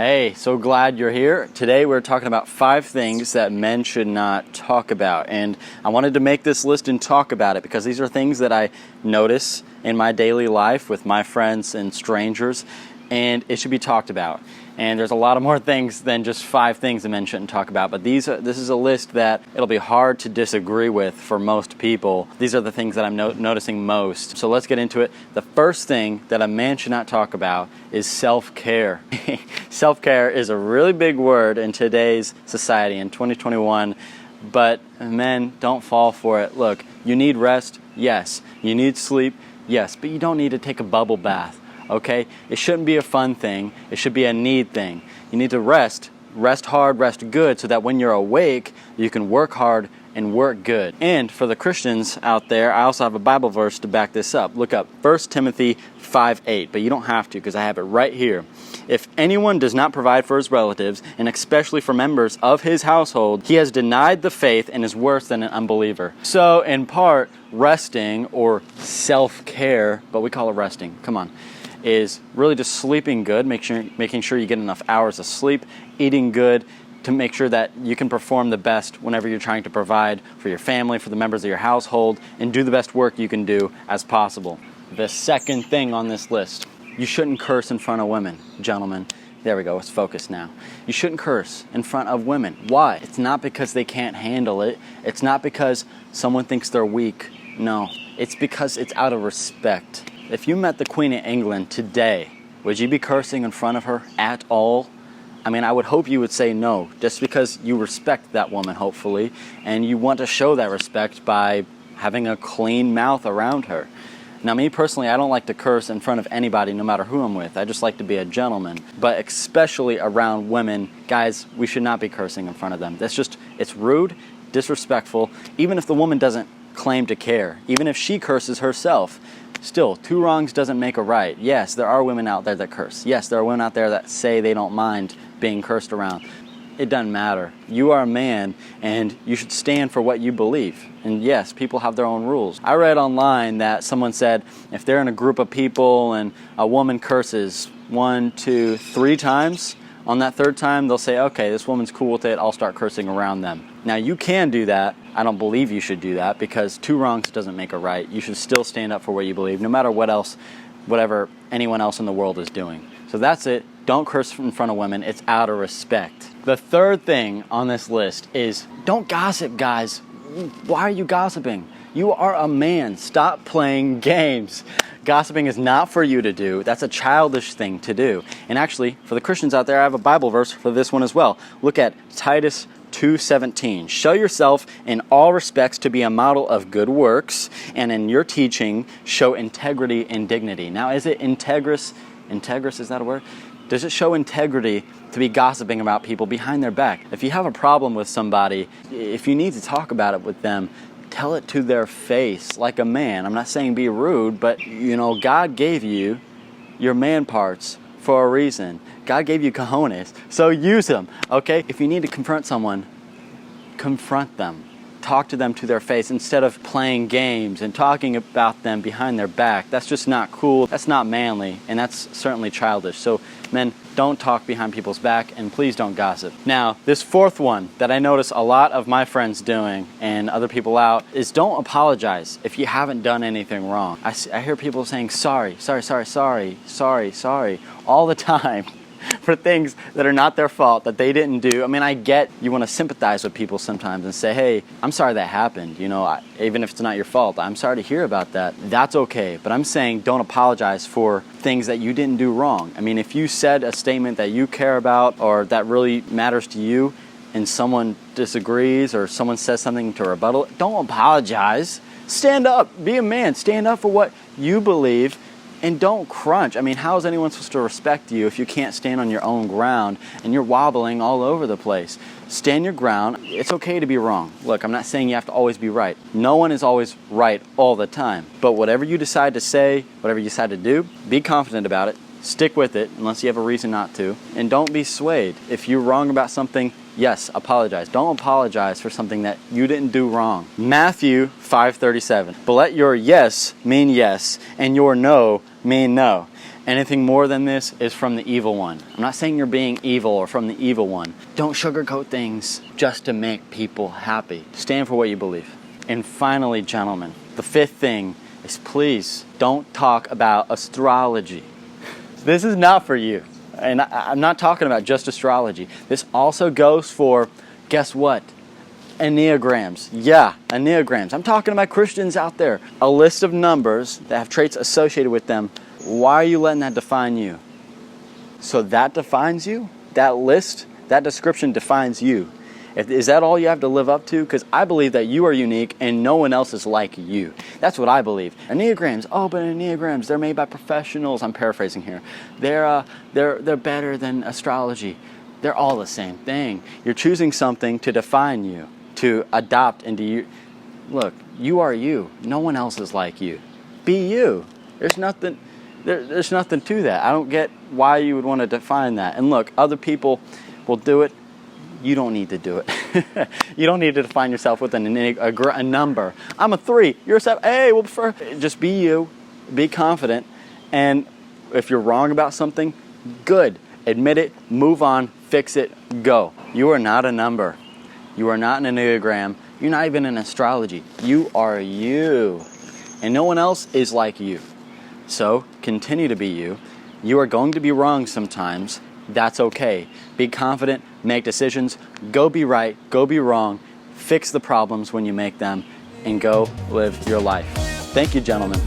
Hey, so glad you're here. Today we're talking about 5 things that men should not talk about. And I wanted to make this list and talk about it because these are things that I notice in my daily life with my friends and strangers, and it should be talked about. And there's a lot of more things than just 5 things that men shouldn't talk about, but this is a list that it'll be hard to disagree with for most people. These are the things that I'm noticing most. So let's get into it. The first thing that a man should not talk about is self-care. Self-care is a really big word in today's society in 2021, but men, don't fall for it. Look, you need rest, yes. You need sleep, yes, but you don't need to take a bubble bath. Okay? It shouldn't be a fun thing. It should be a need thing. You need to rest hard, rest good, so that when you're awake, you can work hard and work good. And for the Christians out there, I also have a Bible verse to back this up. Look up 1 Timothy 5:8, but you don't have to because I have it right here. If anyone does not provide for his relatives, and especially for members of his household, he has denied the faith and is worse than an unbeliever. So, in part, resting or self-care, but we call it resting, come on, is really just sleeping good, making sure you get enough hours of sleep, eating good, to make sure that you can perform the best whenever you're trying to provide for your family, for the members of your household, and do the best work you can do as possible. The second thing on this list, you shouldn't curse in front of women, gentlemen. There we go, let's focus now. You shouldn't curse in front of women. Why? It's not because they can't handle it. It's not because someone thinks they're weak. No, it's because it's out of respect. If you met the Queen of England today, would you be cursing in front of her at all? I mean, I would hope you would say no, just because you respect that woman, hopefully, and you want to show that respect by having a clean mouth around her. Now, me personally, I don't like to curse in front of anybody, no matter who I'm with. I just like to be a gentleman. But especially around women, guys, we should not be cursing in front of them. It's rude, disrespectful, even if the woman doesn't claim to care, even if she curses herself. Still, 2 wrongs doesn't make a right. Yes, there are women out there that curse. Yes, there are women out there that say they don't mind being cursed around. It doesn't matter. You are a man, and you should stand for what you believe. And yes, people have their own rules. I read online that someone said if they're in a group of people and a woman curses 1, 2, 3 times, on that 3rd time, they'll say, okay, this woman's cool with it, I'll start cursing around them. Now, you can do that. I don't believe you should do that because 2 wrongs doesn't make a right. You should still stand up for what you believe, no matter whatever anyone else in the world is doing. So that's it. Don't curse in front of women. It's out of respect. The 3rd thing on this list is don't gossip, guys. Why are you gossiping? You are a man. Stop playing games. Gossiping is not for you to do. That's a childish thing to do. And actually, for the Christians out there, I have a Bible verse for this one as well. Look at Titus 2:17. Show yourself in all respects to be a model of good works, and in your teaching, show integrity and dignity. Now, is it integrous? Integrous, is that a word? Does it show integrity to be gossiping about people behind their back? If you have a problem with somebody, if you need to talk about it with them, tell it to their face like a man. I'm not saying be rude, but God gave you your man parts for a reason. God gave you cojones, so use them, okay? If you need to confront someone, confront them. Talk to them to their face instead of playing games and talking about them behind their back. That's just not cool. That's not manly, and that's certainly childish. So, men, don't talk behind people's back, and please don't gossip. Now, this 4th one that I notice a lot of my friends doing and other people out is don't apologize if you haven't done anything wrong. I hear people saying sorry all the time for things that are not their fault, that they didn't do. I mean, I get you want to sympathize with people sometimes and say, hey, I'm sorry that happened. Even if it's not your fault, I'm sorry to hear about that. That's okay. But I'm saying don't apologize for things that you didn't do wrong. I mean, if you said a statement that you care about or that really matters to you and someone disagrees or someone says something to rebuttal, don't apologize. Stand up. Be a man. Stand up for what you believe. And don't crunch. I mean, how is anyone supposed to respect you if you can't stand on your own ground and you're wobbling all over the place? Stand your ground. It's okay to be wrong. Look, I'm not saying you have to always be right. No one is always right all the time. But whatever you decide to say, whatever you decide to do, be confident about it. Stick with it unless you have a reason not to. And don't be swayed. If you're wrong about something, yes, apologize. Don't apologize for something that you didn't do wrong. Matthew 5:37. But let your yes mean yes, and your no mean no. Anything more than this is from the evil one. I'm not saying you're being evil or from the evil one. Don't sugarcoat things just to make people happy. Stand for what you believe. And finally, gentlemen, the fifth thing is please don't talk about astrology. This is not for you. And I'm not talking about just astrology. This also goes for, guess what? Enneagrams. Yeah, enneagrams. I'm talking about Christians out there. A list of numbers that have traits associated with them. Why are you letting that define you? So that defines you? That list, that description defines you. Is that all you have to live up to? Because I believe that you are unique and no one else is like you. That's what I believe. Enneagrams, but enneagrams, they're made by professionals. I'm paraphrasing here. They're better than astrology. They're all the same thing. You're choosing something to define you, to adopt into you. Look, you are you. No one else is like you. Be you. There's nothing to that. I don't get why you would want to define that. And look, other people will do it. You don't need to do it. You don't need to define yourself with a number. I'm a 3. You're a 7. Hey, we'll prefer. Just be you. Be confident. And if you're wrong about something, good. Admit it. Move on. Fix it. Go. You are not a number. You are not an enneagram. You're not even in astrology. You are you. And no one else is like you. So continue to be you. You are going to be wrong sometimes. That's okay. Be confident, make decisions, go be right, go be wrong, fix the problems when you make them, and go live your life. Thank you, gentlemen.